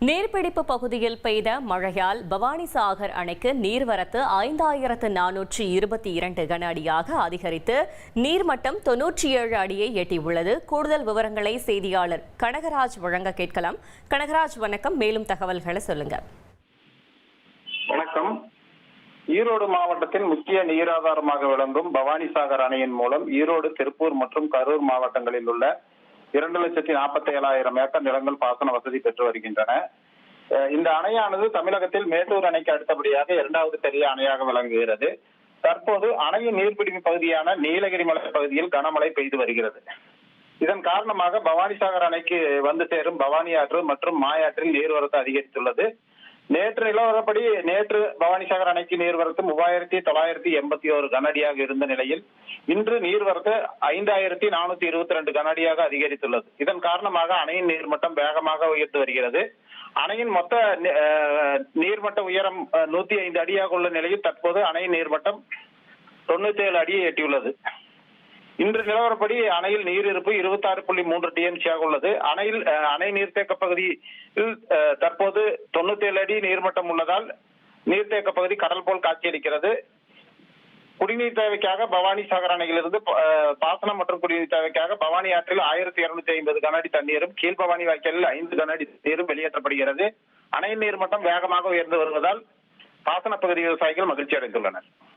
நீர்பிடிப்பு பகுதியில் பெய்த மழையால் பவானிசாகர் அணைக்கு நீர்வரத்து 5422 கன அடியாக அதிகரித்து நீர்மட்டம் 97 அடியை எட்டியுள்ளது. கூடுதல் விவரங்களை செய்தியாளர் கனகராஜ் வழங்க கேட்கலாம். கனகராஜ், வணக்கம். மேலும் தகவல்களை சொல்லுங்க. வணக்கம். ஈரோடு மாவட்டத்தின் முக்கிய நீராதாரமாக விளங்கும் பவானிசாகர் அணையின் மூலம் ஈரோடு, திருப்பூர் மற்றும் கரூர் மாவட்டங்களில் உள்ள 2,47,000 ஏக்கர் நிலங்கள் பாசன வசதி பெற்று வருகின்றன. இந்த அணையானது தமிழகத்தில் மேட்டூர் அணைக்கு அடுத்தபடியாக இரண்டாவது பெரிய அணையாக விளங்குகிறது. தற்போது அணையின் நீர்பிடிப்பு பகுதியான நீலகிரி மலை பகுதியில் கனமழை பெய்து வருகிறது. இதன் காரணமாக பவானிசாகர் அணைக்கு வந்து சேரும் பவானி ஆற்று மற்றும் மாயாற்றில் நீர்வரத்து அதிகரித்துள்ளது. நேற்று நிலவரப்படி பவானிசாகர் அணைக்கு நீர்வரத்து 3,981 கனஅடியாக இருந்த நிலையில் இன்று நீர்வரத்து 5,422 கனஅடியாக அதிகரித்துள்ளது. இதன் காரணமாக அணையின் நீர்மட்டம் வேகமாக உயர்ந்து வருகிறது. அணையின் மொத்த நீர்மட்ட உயரம் 105 அடியாக உள்ள நிலையில் தற்போது அணையின் நீர்மட்டம் 97 அடியை எட்டியுள்ளது. இன்று நிலவரப்படி அணையில் நீர் இருப்பு 26.3 டிஎம்சியாக உள்ளது. அணை நீர்த்தேக்க பகுதியில் தற்போது 97 அடி நீர்மட்டம் உள்ளதால் நீர்த்தேக்க பகுதி கடல் போல் காட்சியளிக்கிறது. குடிநீர் தேவைக்காக பவானிசாகர் அணையிலிருந்து பாசனம் மற்றும் குடிநீர் தேவைக்காக பவானி ஆற்றில் 1,250 கனஅடி தண்ணீரும் கீழ்பவானி வாய்க்காலில் 5 கனஅடி நீரும் வெளியேற்றப்படுகிறது. அணையின் நீர்மட்டம் வேகமாக உயர்ந்து வருவதால் பாசன பகுதி விவசாயிகள் மகிழ்ச்சி அடைந்துள்ளனர்.